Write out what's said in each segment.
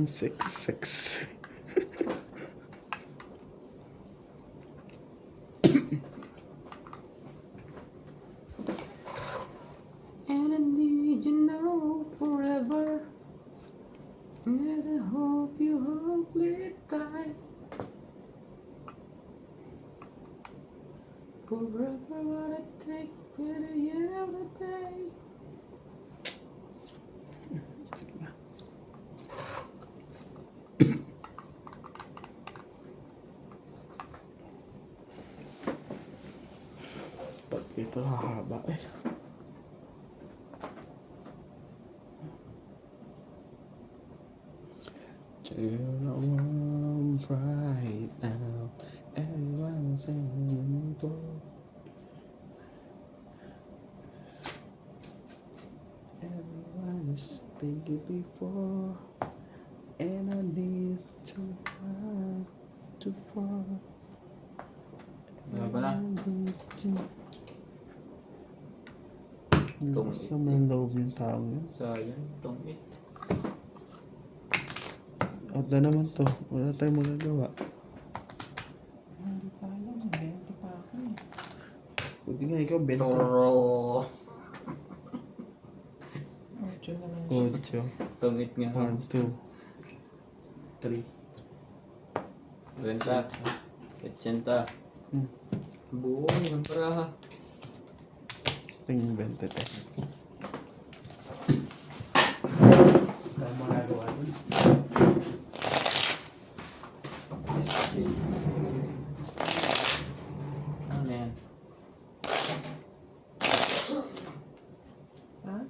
Six. And I need you now forever. And I hope you hold me tight. Forever what I take with you every day. Pag ito hahaba eh. Turn on right now. Everyone's saying everyone is thinking before. And I need to run too far. Diba pala? Lakas naman loob yung taong yun. Sayang, itong it. Out na naman to. Wala tayong magagawa. Hindi tayo, mag-20 pa ako eh. Buti nga ikaw, benta. Toro. 8 na lang siya. Ocho. Itong it nga. 1, 2, 3. Renta. 80. Buo yung para. Tingin 20 tayo. Tayo magagawa dun. Ano na yan? Ha?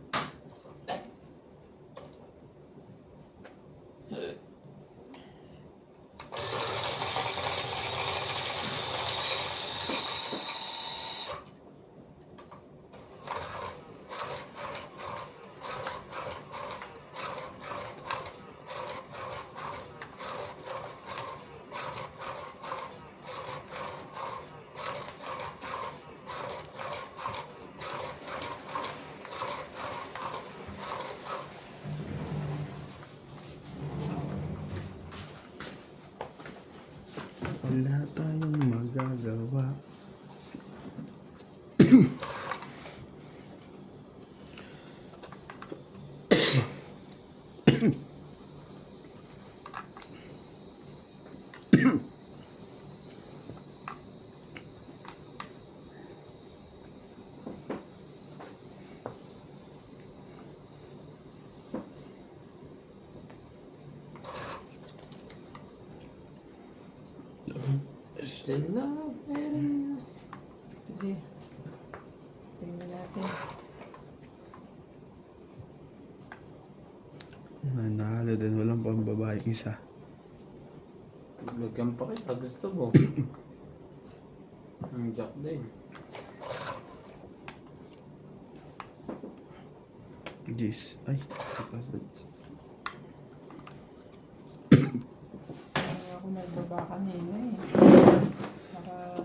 Wala tayong magagawa. Still love it. Sige. Tingnan natin. Nanalo din. Walang pambabae isa. Lagyan pa kita. Gusto mo. Ang jack din. Jeez. Ay. Ito. Kaya ako nagbaba kanina eh. Para...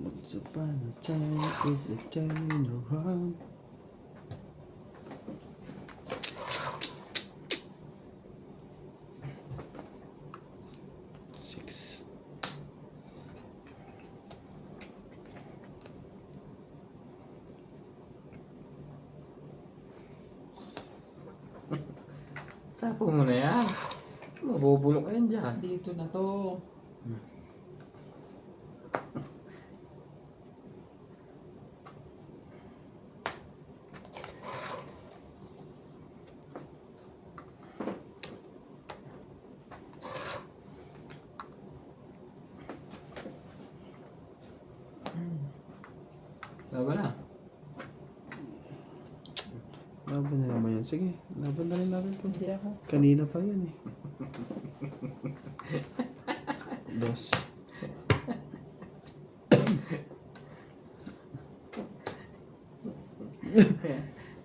Once upon a time, with the turn around. Six. Sapo mo na yan. Mabubulok ka yan dyan. Dito na to. Laban na. Laban na naman yun. Sige, laban na rin natin to. Hindi ako. Kanina pa yun eh. Dos.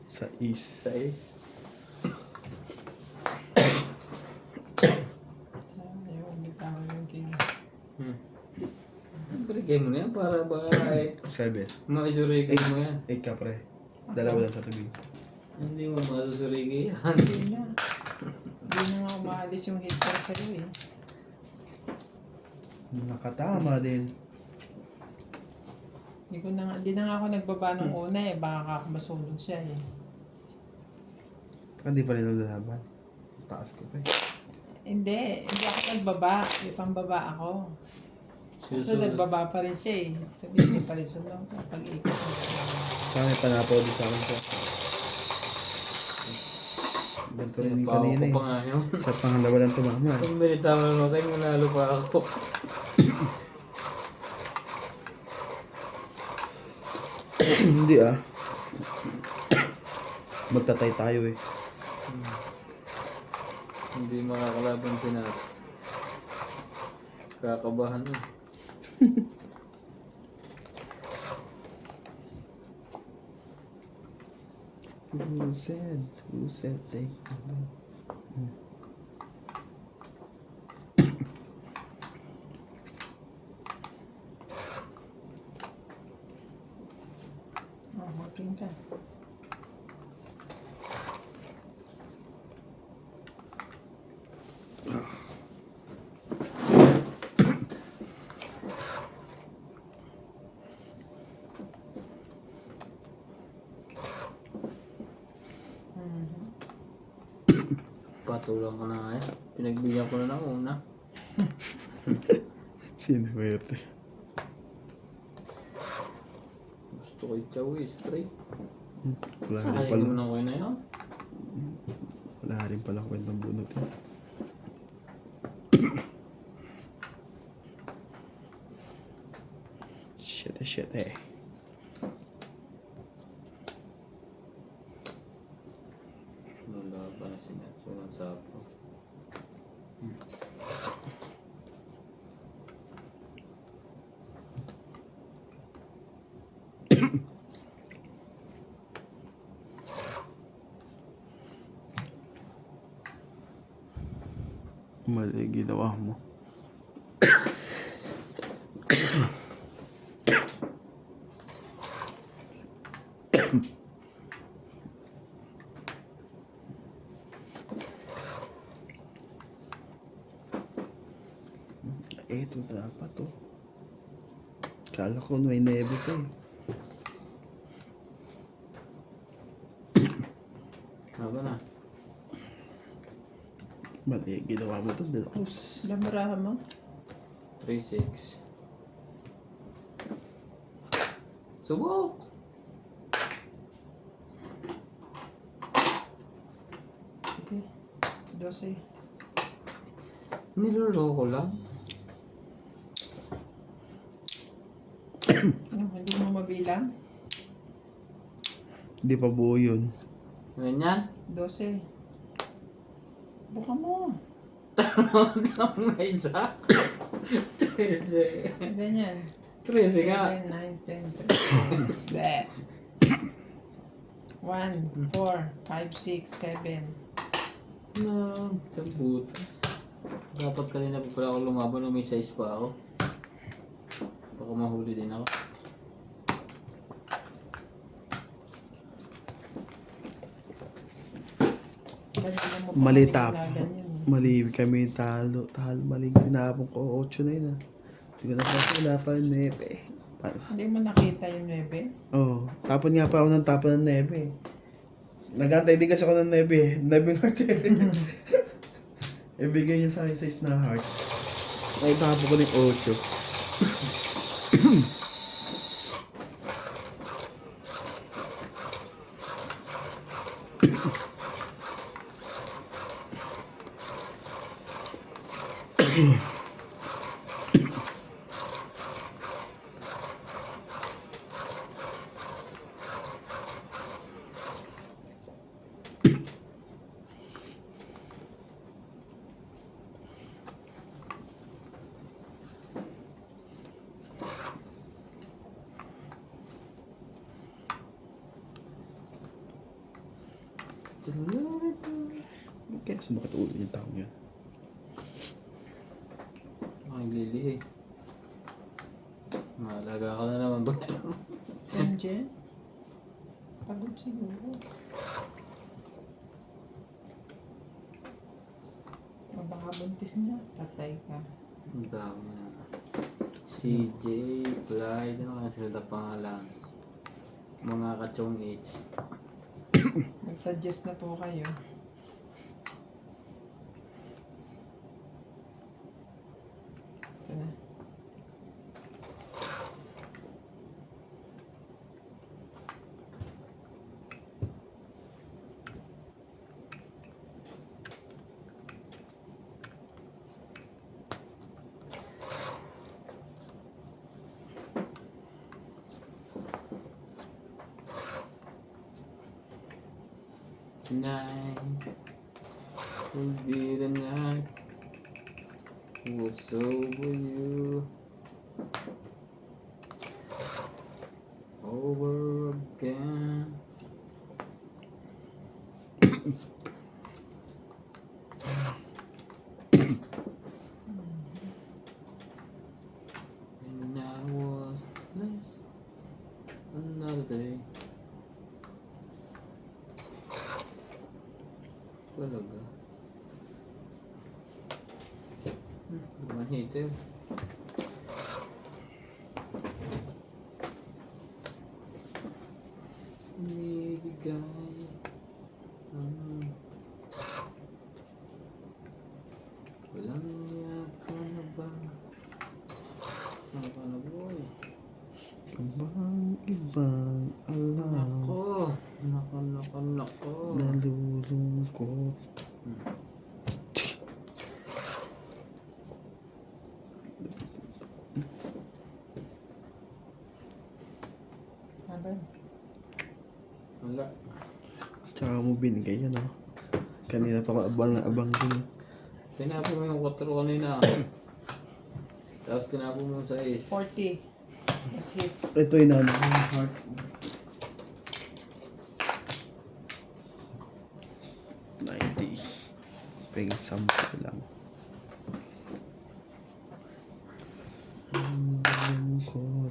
Sa is. Sa is. Ayaw, hindi pa ako yung king. Brigay mo na yan para baka 7. maisurigay mo yan. 8 ka pre. Dalawa lang sa tabi. Hindi mo masusurigay yan. Hindi na. Hindi na nga umaalis yung hit ko sa'yo eh. Nakatama din. Hindi na nga ako nagbaba nung una eh. Baka masunog siya eh. Hindi pa rin naglalaban. Taas ko pa eh. Hindi ako nagbaba. May pambaba ako. So nagbaba pa rin siya eh. Sabihin hindi pa rin sunog. Pag-ikot mo. Saan may panapaw din sa akin siya. Ganito rin yung kanina ko pa eh. nga yun. Sa pangalawa lang tumama. Kung binitama mo kayo, manalo pa ako. Hindi ah. Magtatay tayo eh. Hindi makakalaban si Nat. Kakabahan mo. Who said? Who said take the ball? Oh, hoping ka. Patulang ka na nga eh. Pinagbigyan ko na ng una. Sinuwerte. Gusto ko i-chow eh, straight. Wala rin Sayang pala. mo na kayo na yun. Wala rin pala kwentang bunot eh. Shit eh. Wala pa na si Nat. Walang sapo. Mali ginawa mo. Ito dapat to. Kala ko may nebe to eh. Ako na. Mali ginawa mo to. Dalaos. Lamurahan mo? 3-6. Subok! Sige. 12. Niloloko lang. Hindi mo mabilang? Hindi pa buo yun. Ganyan. 12. Buka mo. Ang may isa. 13. Ganyan. 13 nga. 7, 9, 10, 12. Bleh. 1, 4, 5, 6, 7. No, sa butas. Dapat kanina pa pala ako lumaban nung may size pa ako. Baka mahuli din ako. Mali tap. Mali kami talo. Mali tinapon ko. 8 na yun ah. Hindi ko na pa wala pa yung nebe. Hindi mo nakita yung 9? Oo. Tapon nga pa ako ng tapon ng nebe. Nagantay din kasi ako ng nebe eh. Nebe heart eh. Ibigay niya sa akin size na heart. Ay tapon ko ng 8. Kaya sumakit ulo yung tao yun. Ang lili eh. Mahalaga ka na naman ba? MJ? Pagod siguro. O baka buntis na. Patay ka. Ang dami na. CJ, Clyde, ano kaya sila pangalan? Mga kachong H. Mag-suggest na po kayo. Ito na. Tonight will be the night. What's over you? Over again. And I was less another day. Talaga. Mahitaw. Umibigay ang walang niyak ka na ba? Saan ka na boy? Ibang alam. Nako! Nako! Nalulungkot. Aban. Wala. Tsaka mo binigay yan, oh. Kanina pa abang na abang din. Tinapo mo yung 4 kanina. Tapos tinapo mo sa 6. 40. Mas hits. Ito yung namin yung heart. Peng 10 lang. Lungkot.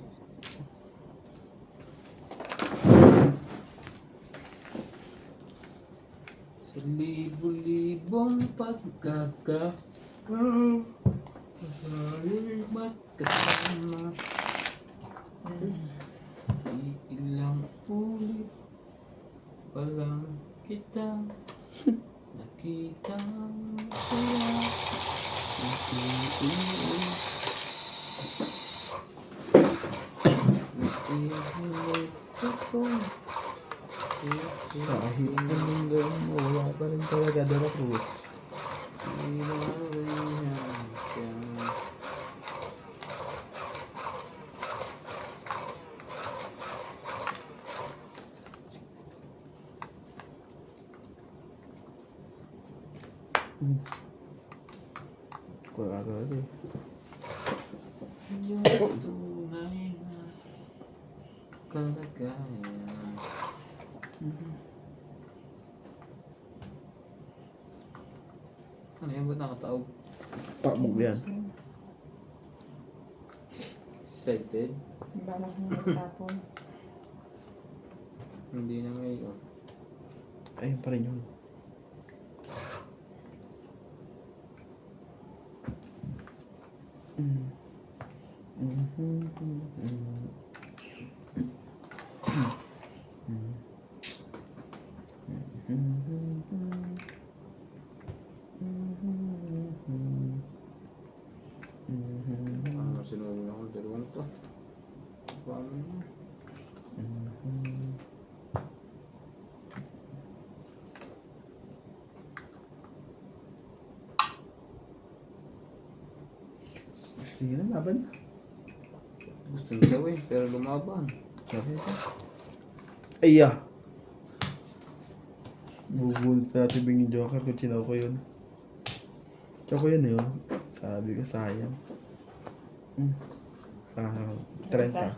Sa libo-libong pagkaka Maraming magkasama ilang ulit pa lang kita nakitang saya Kahit anong gawin mo, wala pa rin talaga De La Cruz. Wala talaga eh. Yung tunay na kalagayan. Ano yan? Ba't nakataog? Pamog yan. Excited? Balak mo magtapon. Hindi na ngayon. Ayun pa rin yun. Ano sinunod akong dalawang to? Paano yun? Sige na, laban na. Gusto niya gawin, pero lumaban. Sabi ko. Ay, bubunot natin yung Joker kung sinaw ko yun. Tsaka yun yun. Sabi ko sayang. 30.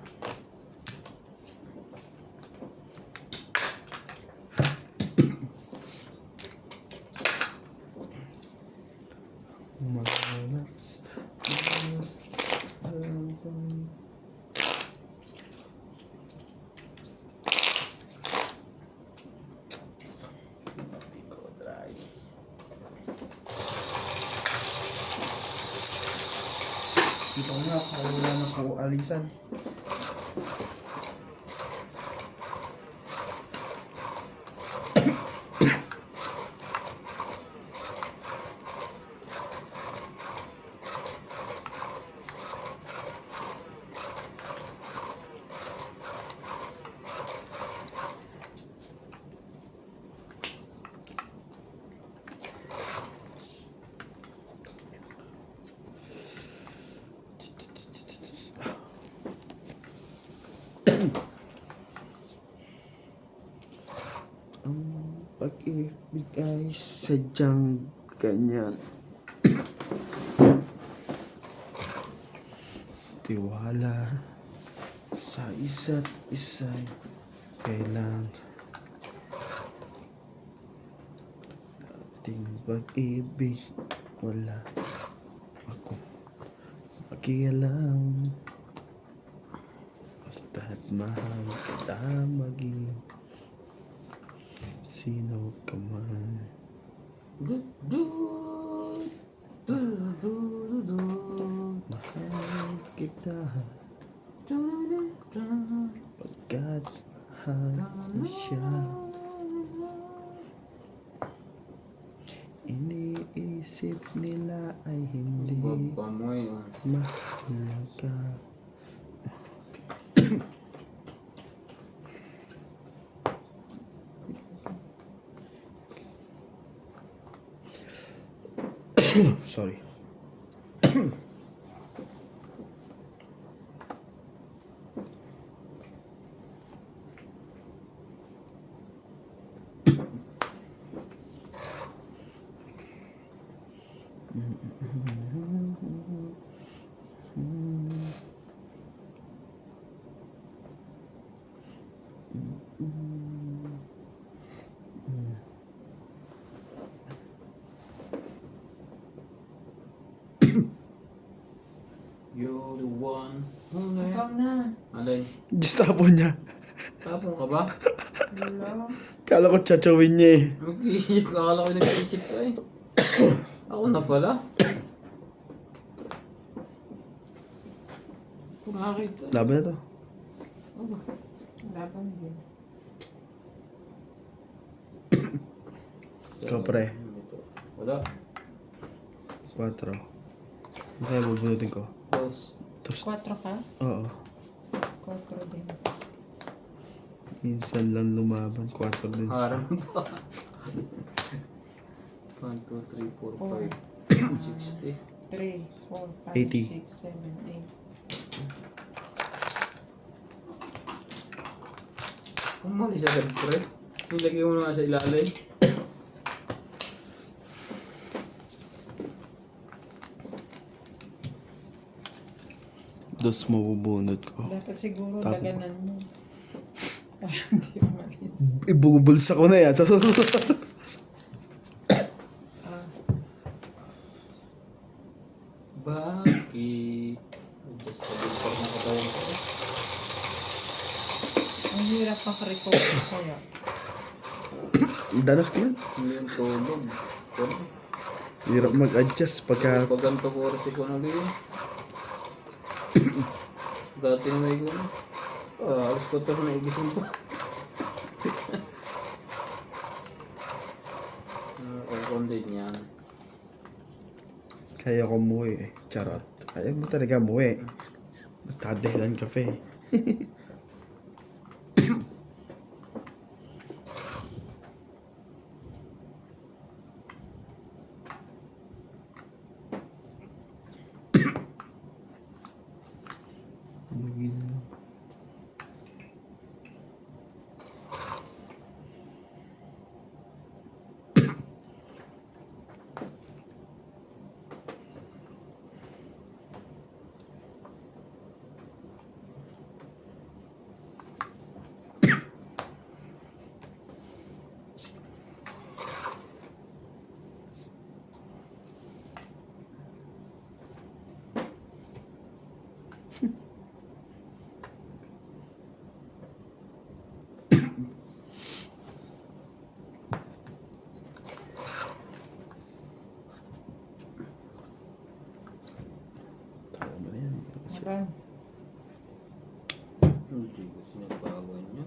Oo nga, wala na po alisan. Ang pag-ibig ay sadyang ganyan. Tiwala sa isa't isa'y kailang ating pag-ibig. Wala ako makialam. Basta't mahal kita maging sino ka man. Du, du, du, du, du, du. Mahal kita Du, du, du. pagkat mahal mo siya. Iniisip nila ay hindi Papamoy. mahalaga. Sorry. You're the one. Ikaw na. Alay, Diyos tapon niya. tapon ka ba? Hello? Kala ko tsachawin niya eh. Mag-iisip ka, akala ko nag-iisip ka eh. Ako na pala. Nakakita. Laban na to. Laban din. Ikaw pre. Wala. 4. Ano kaya bubunutin ko? Dos. Tos. 4 ka? Oo. 4 din. Minsan lang lumaban. 4 din siya. Harap ba? 1, 2, 3, 4, 5, 60. 3, 4, 5, 80. 6, 7, 8. Umalis agad pre. Nilagay mo na sa ilalim. Dos mabubunot ko. Dapat siguro Tapo. daganan mo. Para hindi umalis. Ibubulsa ko na yan sa susunod. Ah, Bakit? Adjustable pa na katawan ko. ang hirap makarecover kaya. Danas ko yan. Hindi yung tulog. Pero, Hirap mag-adjust pagka... pag ganito ko oras ko na liyo. Dati na may gano'n. Alas 4 na igising pa. Aircon din yan. Kaya ko umuwi eh. Charot. Kaya mo talaga umuwi. Magtadahilan ka pa eh. Laban. Hindi ko sinapawan niya.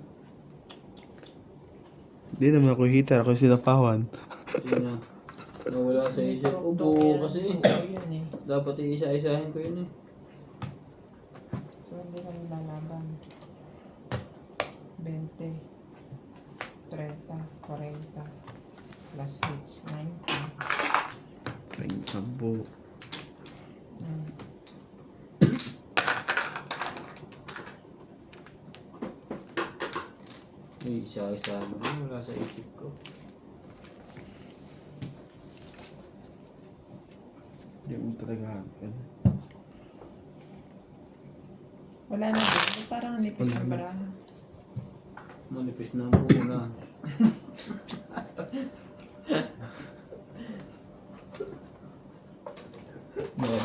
Hindi naman ako hitter, ako yung sinapawan. Sino? Nawala sa isip ko. Dong Buo yan. kasi. Buo yan eh. Dapat iisa-isahin ko yun eh. So, hindi kami lalaban. 20, 30, 40, plus hits, 90. Ay, 10. Mm. Isa-isahin ko. Wala sa isip ko. Yung talaga. Wala na din. Parang nipis Wala ng na. baraha. Manipis na ang buo na.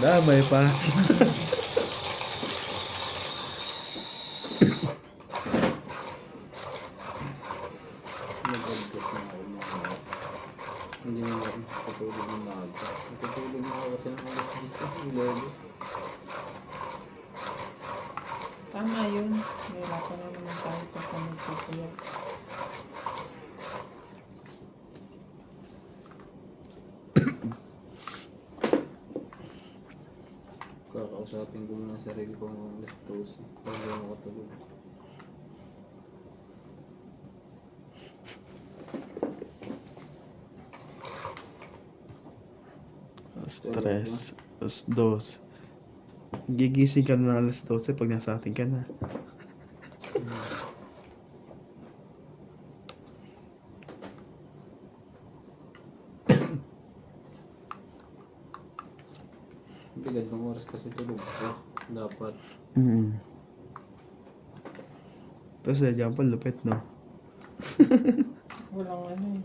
Damay pa. Nag-adjust na ako mga. Hindi na ako patulog ng maaga. Natutulog na ako kasi ng alas 10 kasi 11. Tama yun. Nahirapan na naman tayo pagka nagpupuyat. Kakausapin ko muna sarili ko ng alas 12. Para hindi ako makatulog. Stress. Alas 2. Gigising ka na ng alas 12 pag nasa atin ka na. Bigat ng oras kasi tulog ko. Dapat. Pero sa dyan pa, lupit, no? Walang ano eh.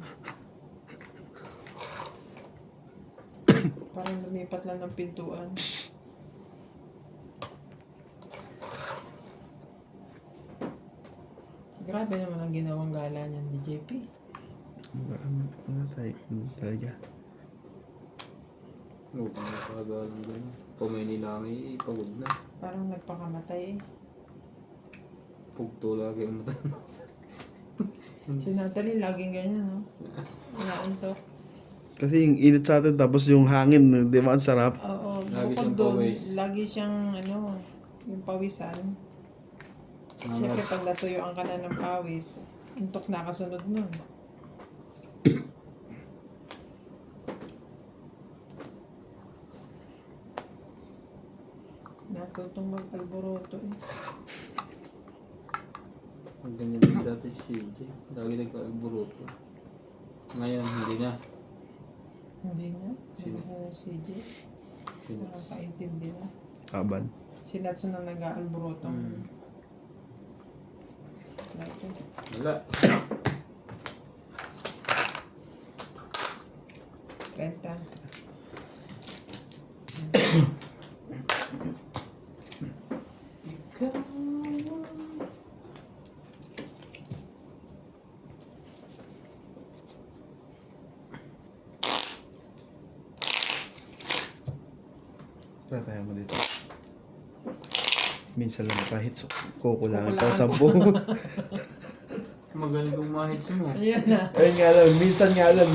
Parang lumipat lang ng pintuan. Grabe naman ang ginawang gala niyan, DJP. Ano tayo? Ano talaga? Oo, kung nakagalang gano'n. Kung may nilangi, pagod na. Parang nagpakamatay eh. Pugto lagi ang mata. Si Natalie laging ganyan, no? Inaantok. Kasi yung init sa atin, tapos yung hangin, di ba, ang sarap? Oo, Lagi bukod siyang doon, pawis. lagi siyang, ano, yung pawisan. Siyempre, pag natuyuan ka na ng pawis, antok na kasunod nun. Natutong mag-alboroto eh. Ang ganyan din dati si CJ. Lagi nagka-alburuto. Ngayon, hindi na. Hindi na. Sino? Hindi na CJ. Sino? Nakakaintindi na. Aban. Si Natsu na nag-aalboroto. Natsu. Wala. 30. Ikaw. Tara tayo mo dito. Minsan lang kahit kukulangan Kukulangan pa 10. Magaling kong mahits mo. Ayan na. Ayun nga lang, minsan nga lang.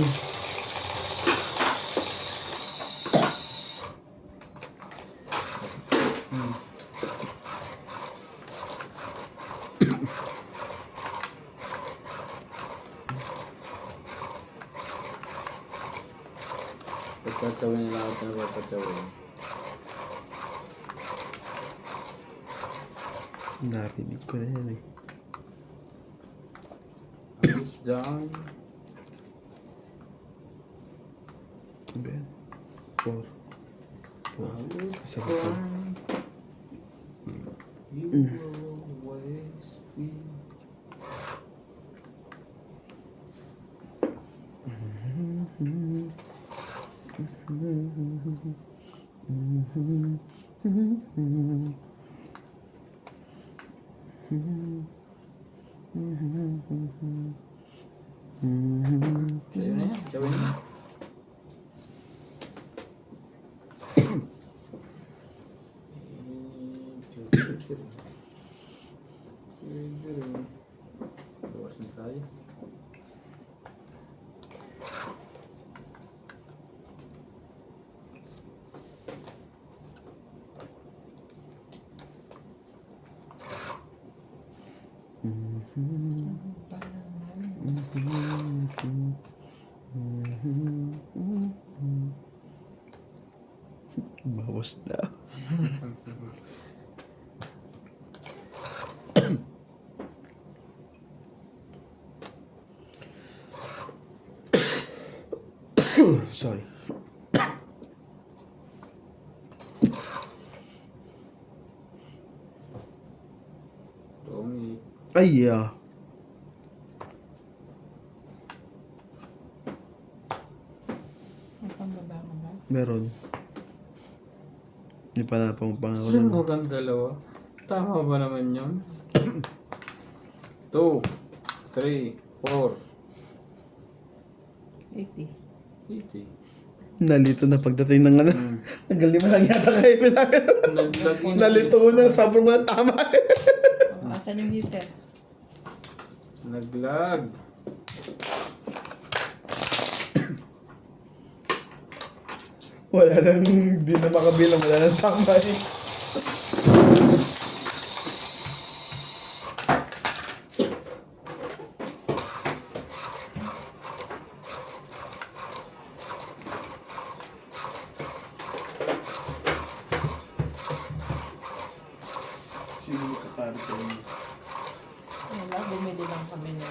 Pagkatsawin nila ako na pagkatsawin. Narinig ko na yan eh. I was down. Ano ba yan? 4. Isa pa po. You will always feel. Sayo na yan. Sayo na. tayo. Pa naman. Bawas na. Sorry. Tommy. Ay, May pambaba ka ba? meron. Hindi pa na pang pangako Saan na. mo kang dalawa? Tama ba naman yun? 2, 3, 4, 80. 80. Nalito na pagdating ng ano. Hmm. Hanggang 5 lang yata kayo pinakita. Naglagi na. Nalito na, sobrang mga tama. Asan yung heater? Naglag. Wala nang, hindi na makabilang, wala nang tama eh. Sino magkakaroon sa inyo? Wala, bumili lang kami na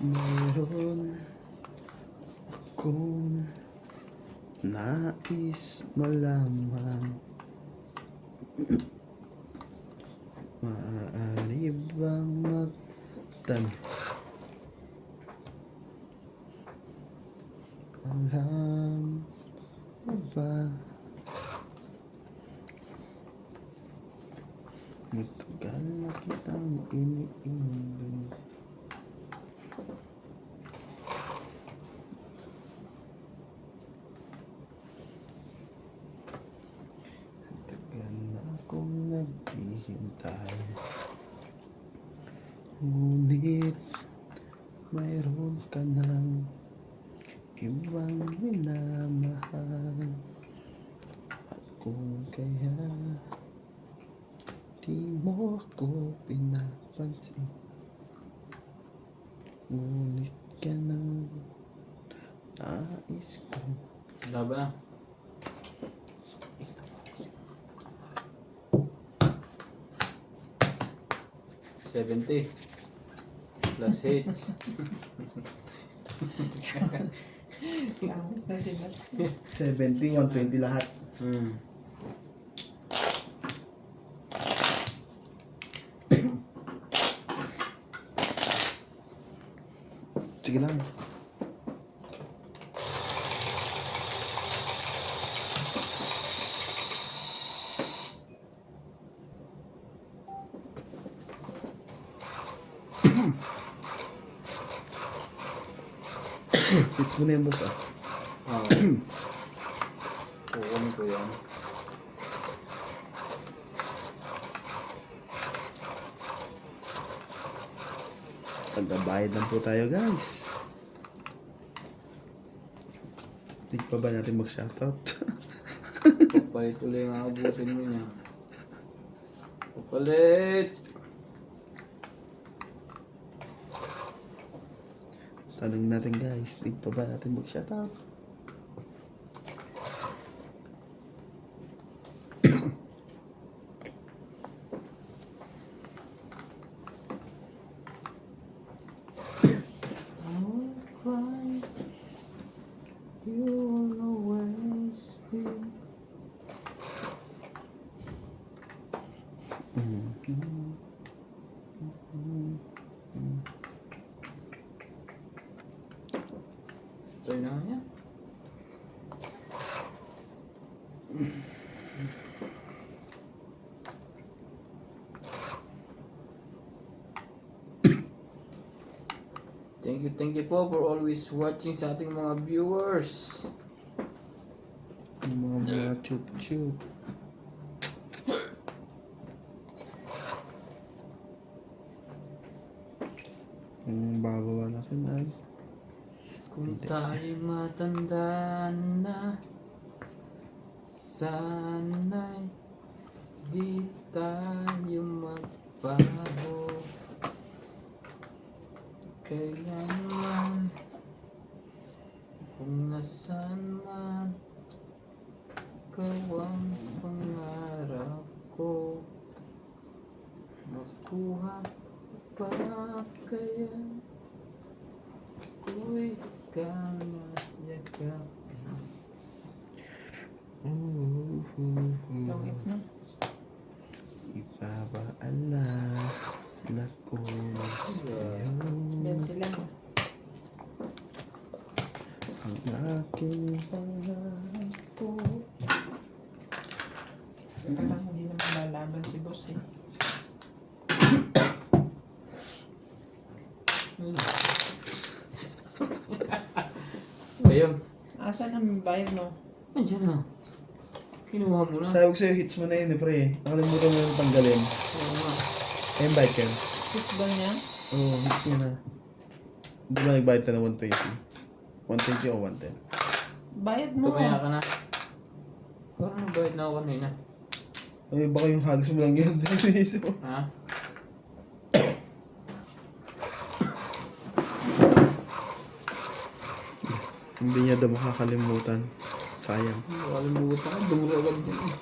Meron akong nais malaman. Maaari bang alam mo ba? Matagal na kitang iniibig. Tagal na akong naghihintay. Ngunit mayroon ka ng ibang minamahal. At kung kaya di mo ako pinapansin, ngunit ka nang nais ko. Laban na. 70 plus hits. Count na si Mats. 70, 120 lahat. Hmm. Sige lang. Hits mo na yung boss ah. Oo. Kukunin ko yan. Pagbabayad lang po tayo guys. Hindi pa ba natin mag-shoutout? Papalit ulit yung abutin mo niya. Papalit! Tanong natin guys, hindi pa ba natin mag-shoutout? I'll cry. You'll always be. Try na nga yan. Thank you po for always is watching sa ating mga viewers. Yung mga chup-chup. Babawa natin ay. Kung tayo matanda na, sana'y di tayo magbago. Kailanman, kung nasaan man, ikaw ang pangarap ko. Makuha pa kaya ko'y yakap. Tawid na. Ipapaala na ko sa'yo 20 lang. ang aking pangako. Parang hindi naman lalaban si boss eh. Ayun. Asan ang bayad mo? Andiyan na. Kinuha mo na. Sabi ko sa'yo, hits mo na yun eh, pre. Nakalimutan mo yung tanggalin. Oo nga. Ayun, bike yan. Hits ba niya? Oo, hits niya na. Hindi ba nagbayad ka ng 120? 120 o 110? Bayad mo. Tumaya ka na. Parang nagbayad na ako kanina. Ay, baka yung hugs mo lang yun. Iniisip mo. Ha? Hindi niya daw makakalimutan. Sayang. Nakalimutan ka. Dumuro agad din eh.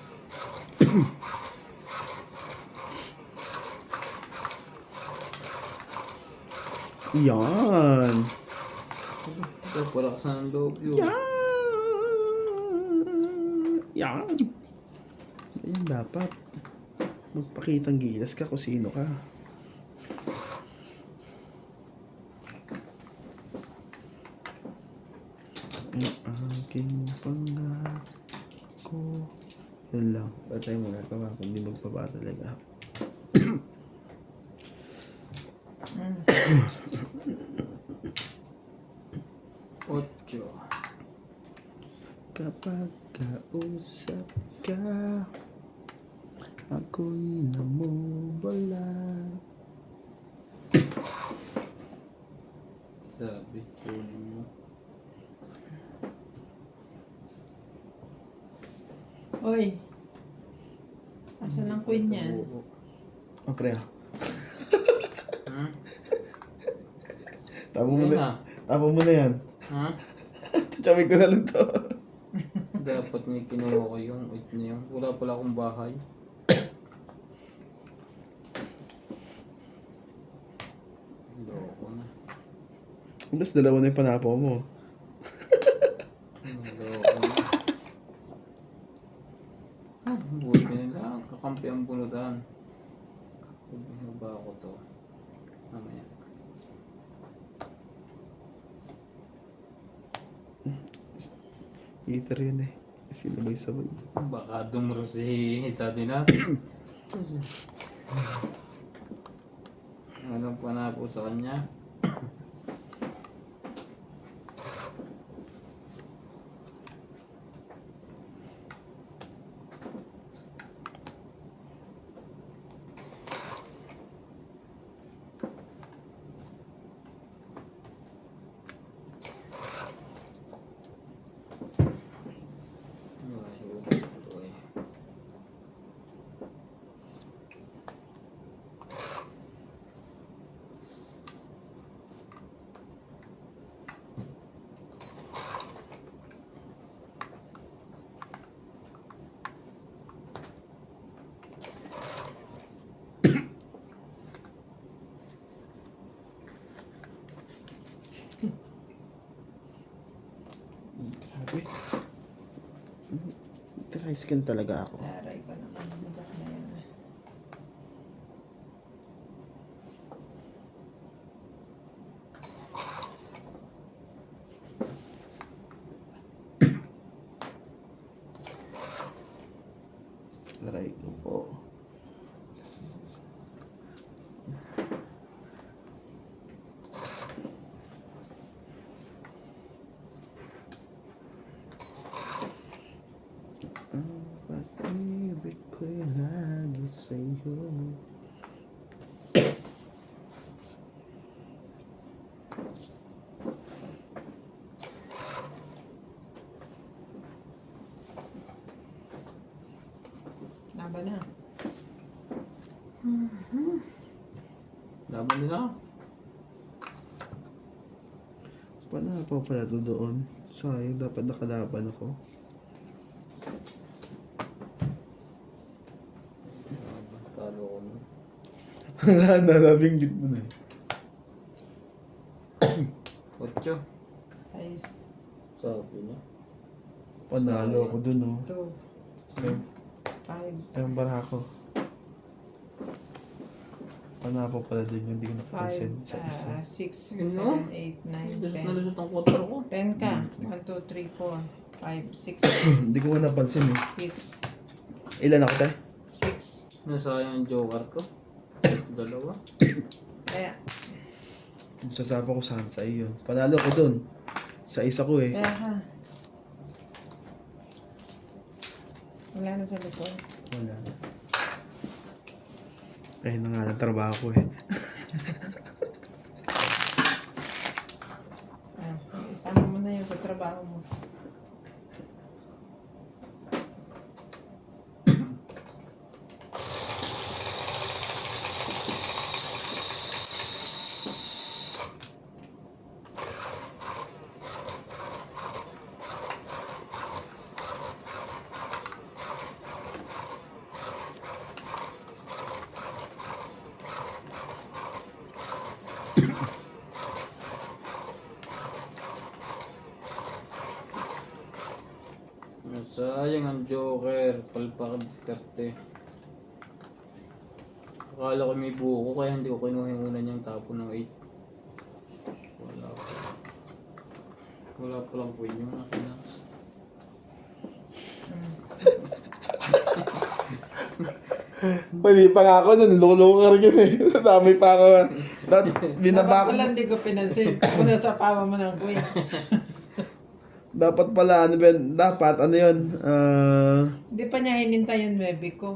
Yan! Ito, wala ka sa ng loob yun. Yan! Yan dapat. Magpakitang gilas ka kung sino ka. Ang aking pangako. Yan lang. Ba't tayo magagawa kung di magpaba talaga? Ocho. Kapag kausap ka, ako'y namumula. Sabi ko mo. Oy. Asan ang queen niyan? Oh, pre. Hmm? Tapo mo Yan na. na. Tapo mo na yan. Ha? Tsabay ko na lang to. Dapat may kinuha ko yung 8 na yun. Wala pala akong bahay. Loko na. Tapos dalawa na yung panapo mo. Loko na. Buti nila. Kakampi ang bunutan. Sabihin ba ako to? Mamaya. Heater yun eh. Sinabay-sabay. Baka dumuro si daddy natin. Anong pa na po sa kanya? Grabe. Dry skin talaga ako. Aray pa naman. Budak na yan. Aray ko po. Laban na. Laban nila. Paano pa pala ito doon? Sayang, dapat nakalaban ako. Talo ko na. Nalabing mo na eh. 8. Size Sabi niya. Panalo ako dun oh. 2, 5, Ayun bara ako. Paano pa pala din hindi ko napansin 5, sa isa. 6, Ano? 7, 8, 9, Lusot 10. na lusot ang 4 ko. 10 ka. 1, 2, 3, 4, 5, 6, Hindi ko nga napansin eh. 6, Ilan ako tayo? 6. Nasayang yung joker ko. 2. Kaya, Sasapa ko saan sa iyo. Panalo ko dun. Sa isa ko eh. kaya ha. Wala na sa likod. Wala. Ayun na nga ang trabaho ko eh. Isama mo na yun sa trabaho mo. Sayang ang joker. Palpak diskarte. Akala ko may buko kaya hindi ko kinuha yung una niyang tapo ng 8. Wala pa. Wala pa lang po yung nakinas. Mali pa nga ako nun. Lolo ka rin yun eh. Dami pa ako. Binaba ko. Dapat pala hindi ko pinansin. Kung nasapawa mo ng queen. Dapat pala, ano ba yun? Dapat, ano yun? Hindi pa niya hinintay yung maybe ko.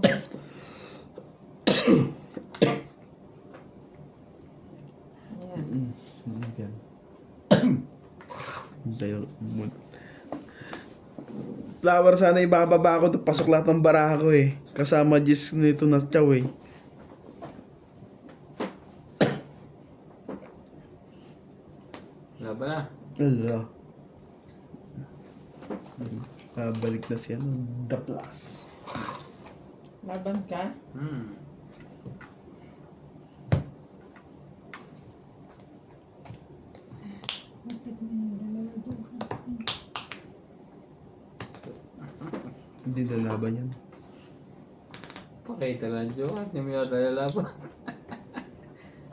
Ayan. Ano yan? Hintay mo. Flower, sana ibababa ako. Pasok lahat ng baraha ko eh. Kasama Jis nito na chow eh. Laban na. Ala. Balik na siya ng The Plus. Laban ka? Hindi lalaban yan. Pakita lang joke at hindi mo yata lalaban.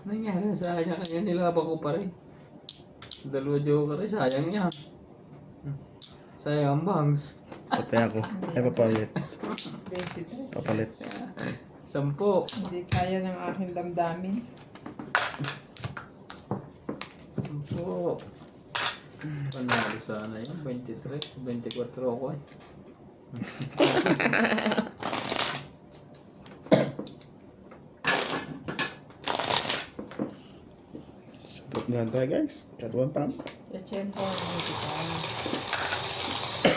Nangyari sa kanya kaya nilaban ko pa rin. 2 joker eh, sayang niya. Sayang ang bangs. Patay ako. Ay, papalit. 23. Papalit. 10. Hindi kaya ng aking damdamin. 10. Panalo sana yun. 23. 24 ako eh. Sabot na lang tayo guys. Katuan tama. Chechempo, hindi ka.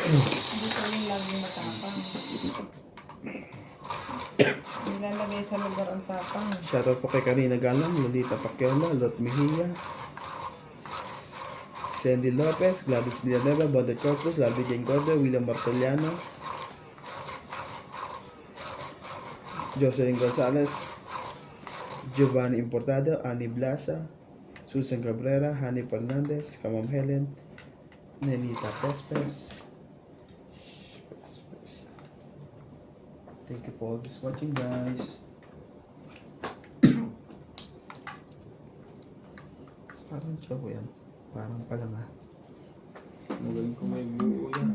Hindi ka yung lagi matapang. Nilalagay sa lugar ang tapang. Shoutout po kay Karina Galang, Lolita Paquiola, Lot Mejia, Sandy Lopez, Gladys Villanueva, Bodet Corpus, Lardy Jane Gordo, William Bartoliano, Jocelyn Gonzalez, Giovanni Importado, Annie Blasa, Susan Cabrera, Hani Fernandez, Kamam Helen, Nenita Pespes. Thank you for always watching guys. Parang choco yan. Parang pala nga. Magaling ko may buo yan.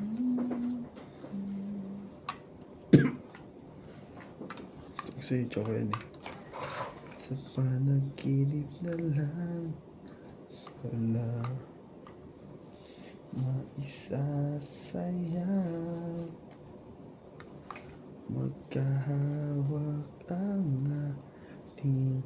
Kasi choco yan eh. Sa panaginip na lang wala maisasaya magkahawak ang ating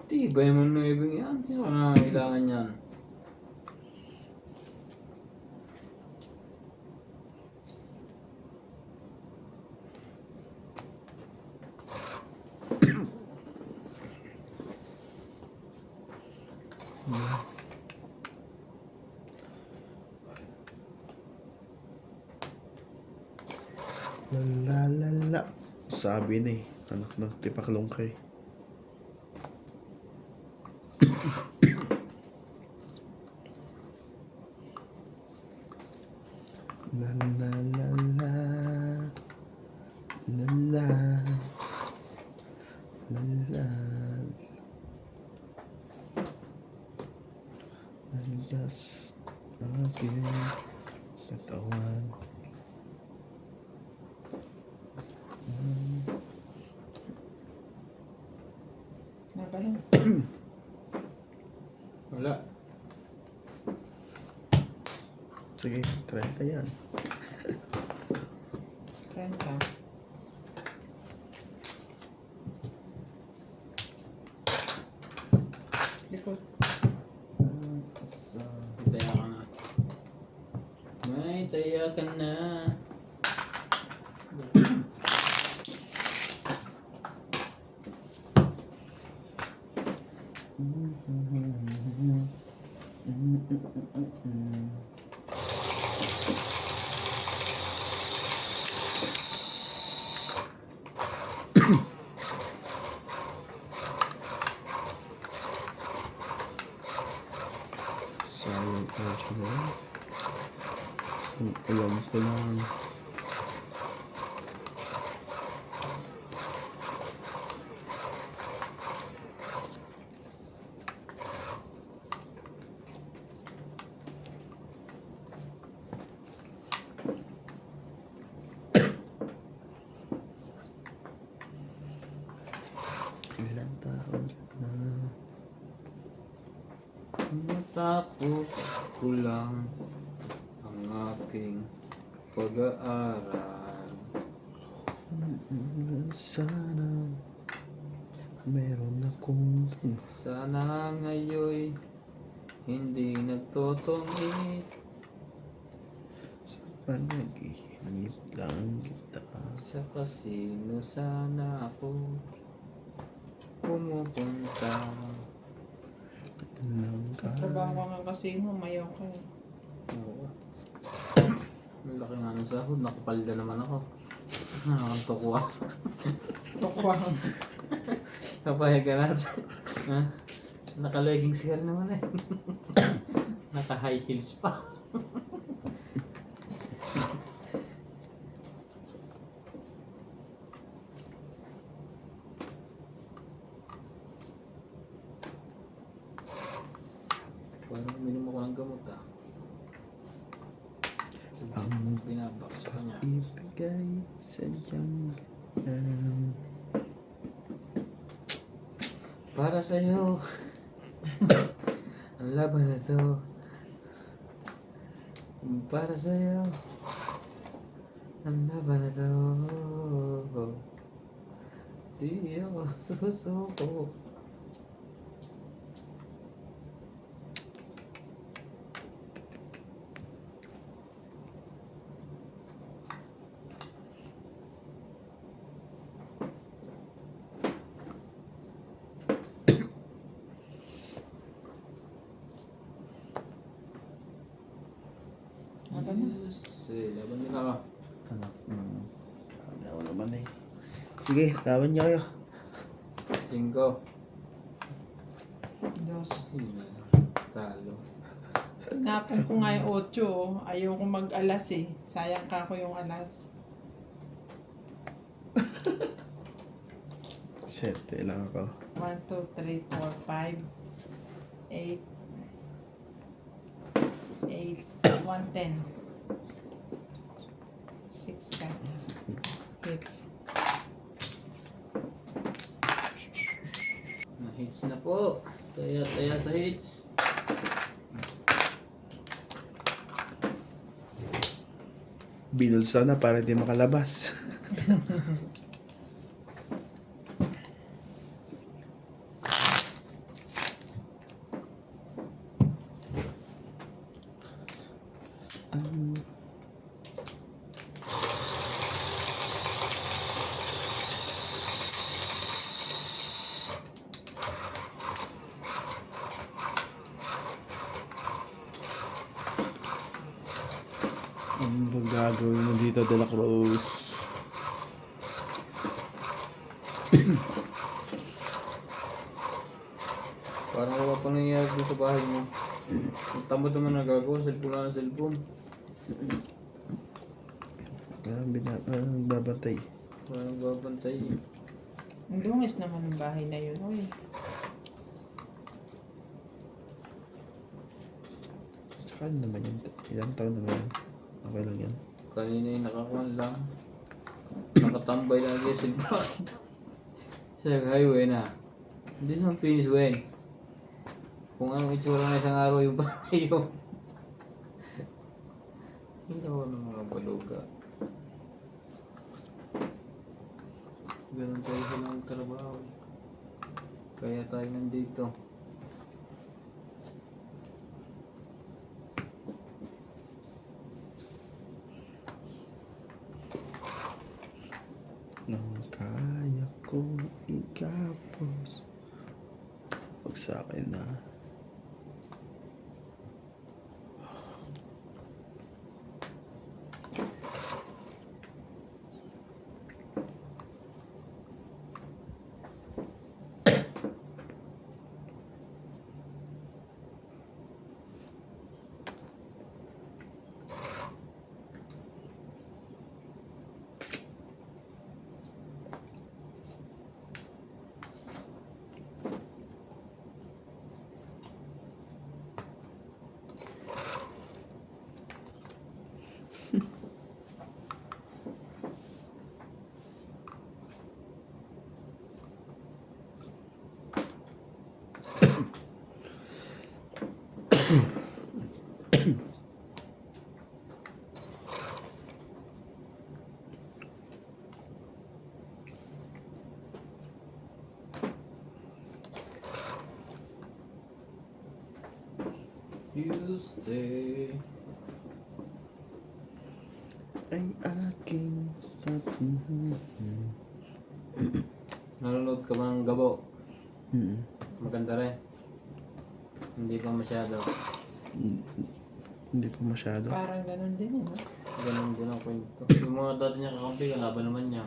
Tibay mo na ibig yan. Sino ka na kailangan yan? la. Sabi na eh, anak ng tipaklong kay. La la la la la la la la Nalas aking katawan. Nabalong. Wala. Sige, 30 yan. Krenta. Likod. Taya ka na. May taya ka na. Sayang kaso na yan. Ang alam ko lang. Ilang taon na. Matapos ko lang ang aking pag-aaral. Sana meron akong Sana ngayon hindi nagtotongit. sa panaginip lang kita. Sa kasino sana ako pumupunta. Lang ka. Trabaho ka nga kasi mo, mayaw ka. Oo. Ang laki nga ng sahod, nakapalda naman ako. Nakakantok ako. Tukwang. Kapayag ka natin. Ha? Naka-leggings ka rin naman eh. Naka-high heels pa. Parang uminom ako ng gamot ah. Ang Binabak sa kanya. ibigay sadyang ganyan. Para sa'yo. Ang laban na to. Para sa'yo. Ang laban na to. Di ako susuko. Ano na? Laban nila ka. Ano? Sabi ako naman eh. Sige, tawan niyo kayo. 5. Dos. Talo. Napon ko nga yung 8, oh. Ayaw ko mag-alas eh. Sayang ka ko yung alas. 7 lang ako. 1, 2, 3, 4, 5, 8, 8, 1, 10. 6 ka. po. Taya sa hits. Binul sana para hindi makalabas. Ang Ano bang gagawin mo dito, De La Cruz? Parang wala pa nangyayari dun sa bahay mo. Ang tamad naman nagagawa. Cellphone na ng cellphone. Babantay. Parang babantay. Ang dungis naman ng bahay na yun. Uy. Saka ano naman yun? Ilang taon naman yun? Okay lang yan. Kanina yung nakakuhan lang. Nakatambay lang yung cellphone. Sa highway na. Hindi naman finish when. Kung ang itsura na isang araw yung bahay yun. Hindi ako ng mga baluga. Ganun tayo silang trabaho. Kaya tayo nandito. Nang kaya kong ikapos pag sa akin na You stay. ay aking tatanungin. Nanonood ka ba ng Gabo? Mm. Maganda rin. Hindi pa masyado. Hindi pa masyado. Parang ganun din eh. No? Ganun din ang kwento. Yung mga dati niya kakampi, kalaban naman niya.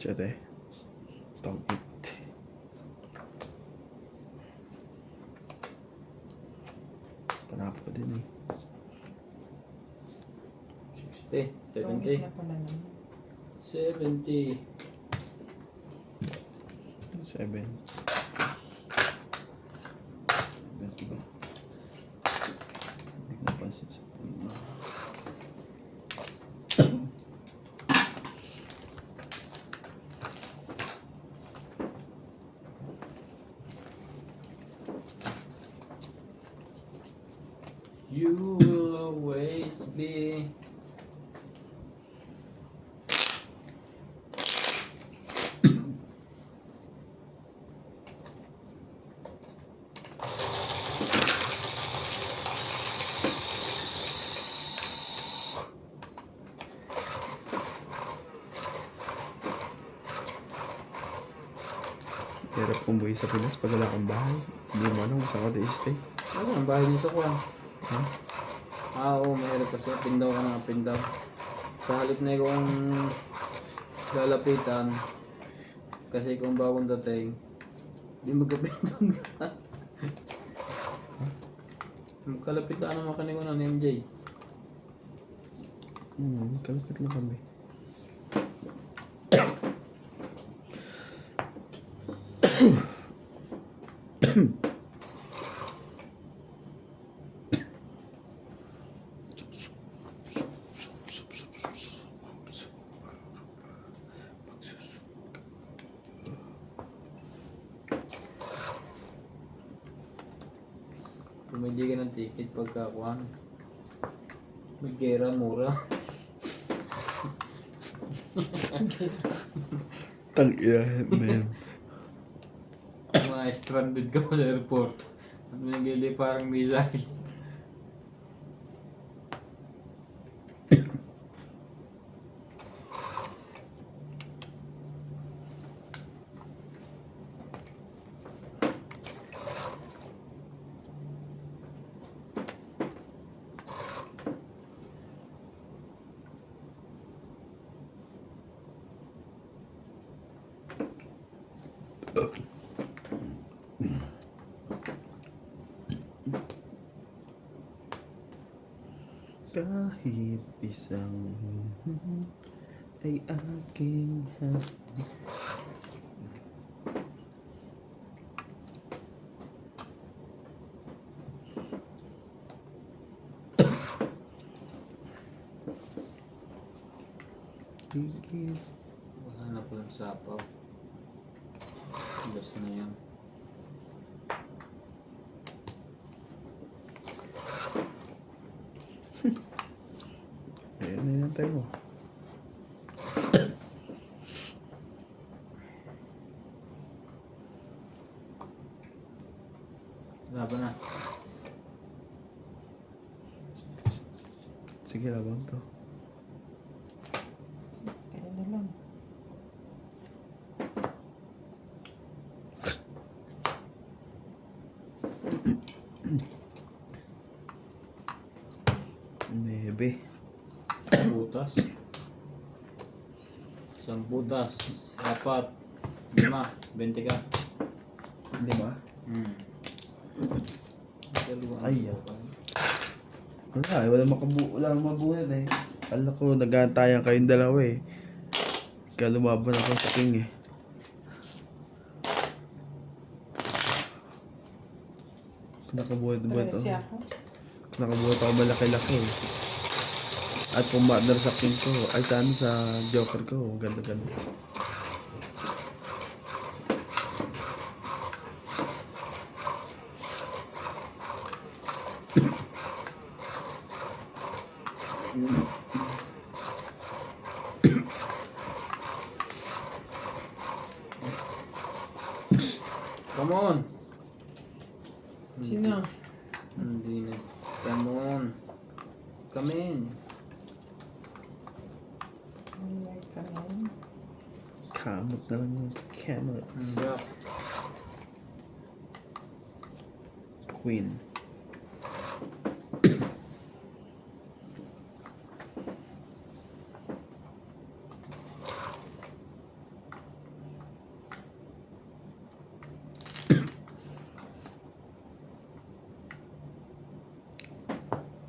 Tsete. Tong it. Panap ko din eh. 60, Tungit 70, na pala naman. 70. 7. Ba't ba? Hindi ko napansin sa You will always be. hirap kong buhay sa Pinas pag wala kang bahay. Hindi mo alam kung saan ka stay. Ano ang bahay niyo sa Kwan? Ha? Oo, mahirap kasi apindaw ka ng apindaw. Sa halip na ikaw ang lalapitan, kasi kung bagong dating, di magkapindaw ka. Magkalapitan naman kanina ko ng MJ. Kalapit lang kami. Bumili ka ng ticket pagkakuhan. May gera, mura. Tang-ina na yan. Mga stranded ka pa sa airport. At nagili parang missile. Kahit isang ay aking higit. Wala na po ng sapaw. Bas na yan. Ayan na yan tayo mo. Laban na. Sige, labang to. Kaya na lang. Nebe. Butas. Isang butas. 4. 5. 20 ka. Di ba? Ay, wala mabuhat eh. Alam ko, nag-aantayan kayong dalawa eh. Kaya lumaban ako sa king eh. Nakabuhat-buhat ako. Tresi ako. Nakabuhat ako malaki-laki eh. At pumadar sa king ko. Ay, saan sa joker ko. Ganda-ganda. Come on! Sino? Hindi na. Come on. Come in. Ay, kanan. Kamot na lang yung kamot. Jack. Queen.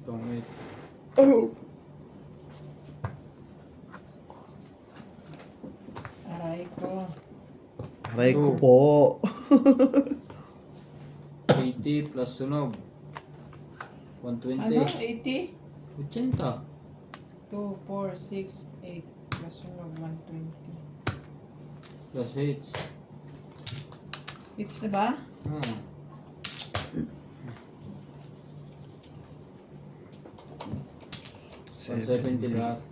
Tungit. Oh! Aray ko. Aray ko po. 80 plus sunog. 120. Ano? 80? 80. 2, 4, 6, 8. Plus yung 120. Plus hits. It's na ba? 170 lahat.